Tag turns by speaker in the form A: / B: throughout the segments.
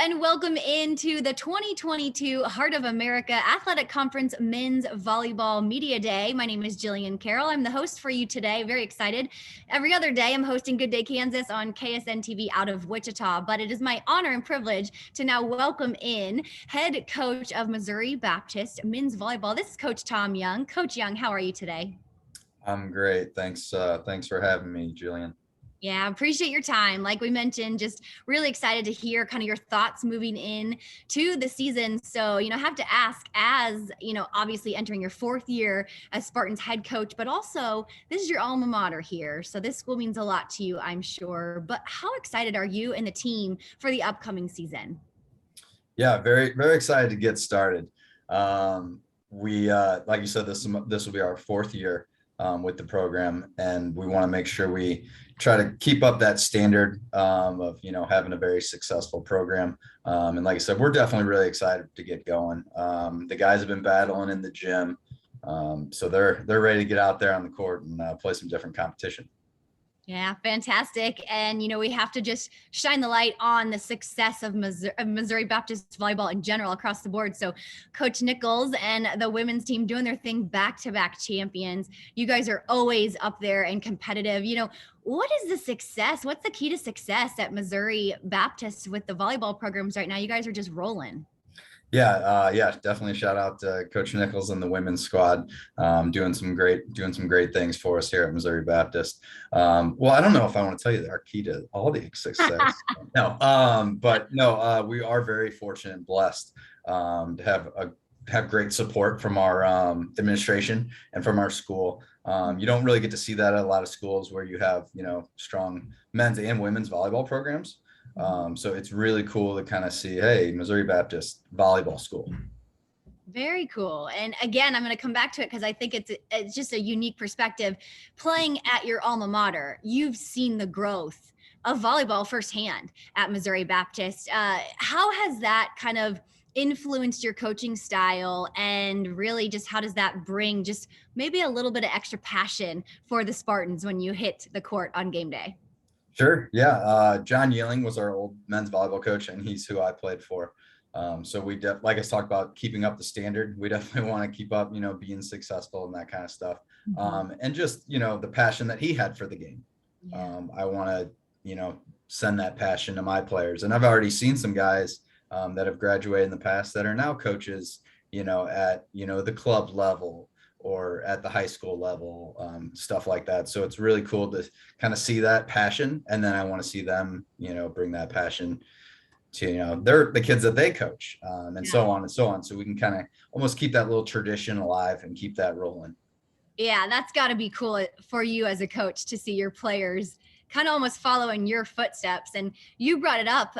A: and welcome into the 2022 Heart of America Athletic Conference Men's Volleyball Media Day. My name is Jillian Carroll. I'm the host for you today. Very excited. Every other day, I'm hosting Good Day Kansas on KSN-TV out of Wichita, but it is my honor and privilege to now welcome in head coach of Missouri Baptist Men's Volleyball. This is Coach Tom Young. Coach Young, how are you today?
B: I'm great. Thanks for having me, Jillian.
A: Yeah, appreciate your time. Like we mentioned, just really excited to hear kind of your thoughts moving in to the season. So, I have to ask, as, obviously entering your fourth year as Spartans head coach, but also this is your alma mater here. So this school means a lot to you, I'm sure. But how excited are you and the team for the upcoming season?
B: Yeah, very, very excited to get started. We, like you said, this will be our fourth year with the program, and we want to make sure we try to keep up that standard of having a very successful program. And like I said, we're definitely really excited to get going. The guys have been battling in the gym, so they're ready to get out there on the court and play some different competition.
A: Yeah, fantastic. And, we have to just shine the light on the success of Missouri Baptist volleyball in general across the board. So Coach Nichols and the women's team doing their thing, back-to-back champions. You guys are always up there and competitive. What is the success? What's the key to success at Missouri Baptist with the volleyball programs right now? You guys are just rolling.
B: Yeah, definitely shout out to Coach Nichols and the women's squad, doing some great things for us here at Missouri Baptist. Well, I don't know if I want to tell you our key to all the success. No, we are very fortunate and blessed to have great support from our administration and from our school. You don't really get to see that at a lot of schools where you have strong men's and women's volleyball programs. So it's really cool to kind of see, hey, Missouri Baptist volleyball school.
A: Very cool. And again, I'm going to come back to it because I think it's just a unique perspective. Playing at your alma mater, you've seen the growth of volleyball firsthand at Missouri Baptist. How has that kind of influenced your coaching style, and really just how does that bring just maybe a little bit of extra passion for the Spartans when you hit the court on game day?
B: Sure. Yeah. John Yelling was our old men's volleyball coach, and he's who I played for. So like I talked about keeping up the standard, we definitely want to keep up, being successful and that kind of stuff. And just, the passion that he had for the game. Yeah. I want to, send that passion to my players. And I've already seen some guys that have graduated in the past that are now coaches, at, the club level or at the high school level, stuff like that. So it's really cool to kind of see that passion. And then I want to see them, bring that passion to, they're the kids that they coach, and so on and so on. So we can kind of almost keep that little tradition alive and keep that rolling.
A: Yeah, that's got to be cool for you as a coach to see your players kind of almost following your footsteps. And you brought it up,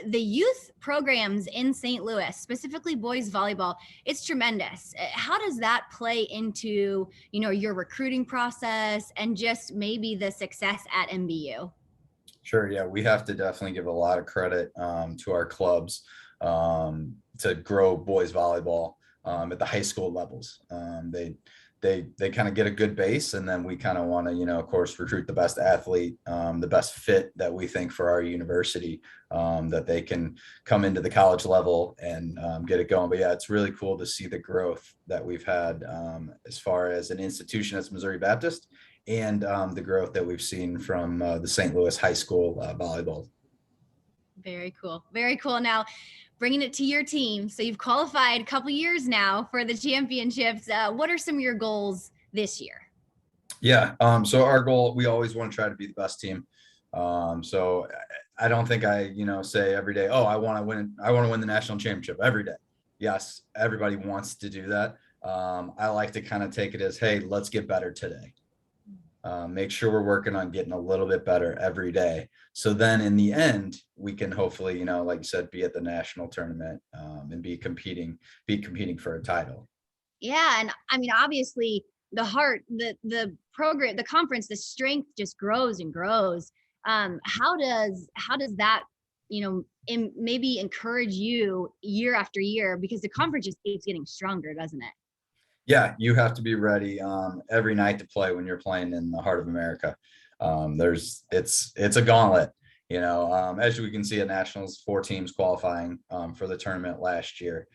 A: the youth programs in St. Louis, specifically boys volleyball, it's tremendous. How does that play into, your recruiting process and just maybe the success at MBU?
B: Sure. Yeah, we have to definitely give a lot of credit to our clubs to grow boys volleyball at the high school levels. They kind of get a good base, and then we kind of want to, of course, recruit the best athlete, the best fit that we think for our university, that they can come into the college level and get it going. But yeah, it's really cool to see the growth that we've had as far as an institution as Missouri Baptist, and the growth that we've seen from the St. Louis high school volleyball.
A: Very cool. Very cool. Now, bringing it to your team. So you've qualified a couple years now for the championships. What are some of your goals this year?
B: Yeah. So our goal, we always want to try to be the best team. So I don't think I, say every day, oh, I want to win the national championship every day. Yes, everybody wants to do that. I like to kind of take it as, hey, let's get better today. Make sure we're working on getting a little bit better every day. So then in the end, we can hopefully, like you said, be at the national tournament and be competing for a title.
A: Yeah. And I mean, obviously the heart, the program, the conference, the strength just grows and grows. How does that, maybe encourage you year after year, because the conference just keeps getting stronger, doesn't it?
B: Yeah, you have to be ready every night to play when you're playing in the Heart of America. It's a gauntlet, As we can see at nationals, 4 teams qualifying for the tournament last year,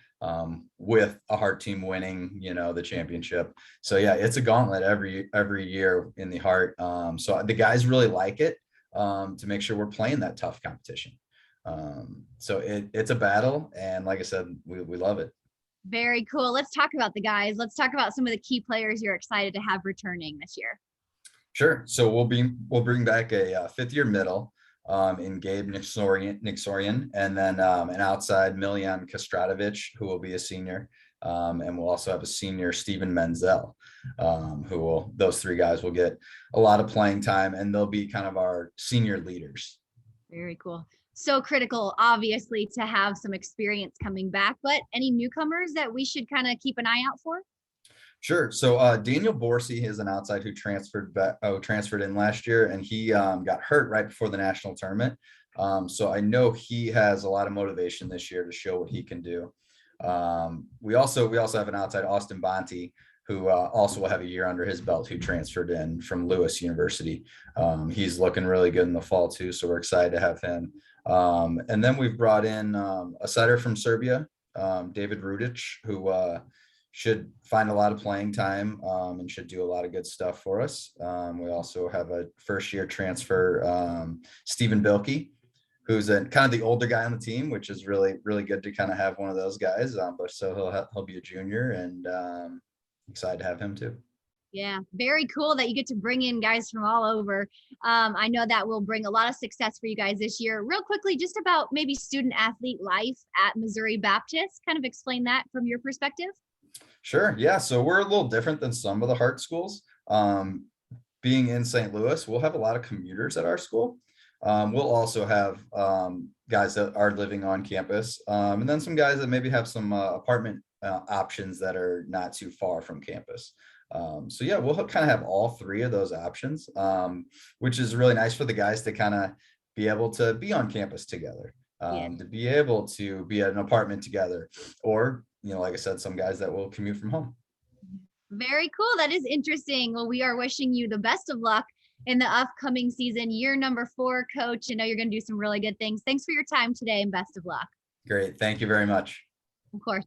B: with a Hart team winning, the championship. So yeah, it's a gauntlet every year in the Hart. So the guys really like it, to make sure we're playing that tough competition. So it's a battle, and like I said, we love it.
A: Very cool. Let's talk about the guys. Let's talk about some of the key players you're excited to have returning this year.
B: Sure. So we'll bring back a 5th-year middle, in Gabe Nixorian, and then an outside Miljan Kastratovich, who will be a senior. And we'll also have a senior Steven Menzel, those 3 guys will get a lot of playing time, and they'll be kind of our senior leaders.
A: Very cool. So critical, obviously, to have some experience coming back, but any newcomers that we should kind of keep an eye out for?
B: Sure. So Daniel Borsey is an outside who transferred in last year, and he got hurt right before the national tournament. So I know he has a lot of motivation this year to show what he can do. We also have an outside, Austin Bonte, who also will have a year under his belt, who transferred in from Lewis University. He's looking really good in the fall too, so we're excited to have him. And then we've brought in a setter from Serbia, David Rudic, who should find a lot of playing time, and should do a lot of good stuff for us. We also have a 1st-year transfer, Stephen Bilkey, who's kind of the older guy on the team, which is really, really good to kind of have one of those guys. But so he'll be a junior, and excited to have him too.
A: Yeah, very cool that you get to bring in guys from all over. I know that will bring a lot of success for you guys this year. Real quickly, just about maybe student athlete life at Missouri Baptist, kind of explain that from your perspective.
B: Sure. Yeah. So we're a little different than some of the Hart schools. Being in St. Louis, we'll have a lot of commuters at our school. We'll also have guys that are living on campus, and then some guys that maybe have some apartment options that are not too far from campus. So yeah, we'll kind of have all 3 of those options, which is really nice for the guys to kind of be able to be on campus together, to be able to be at an apartment together, or, like I said, some guys that will commute from home.
A: Very cool. That is interesting. Well, we are wishing you the best of luck in the upcoming season. Year number 4, coach. I know you're going to do some really good things. Thanks for your time today, and best of luck.
B: Great. Thank you very much.
A: Of course.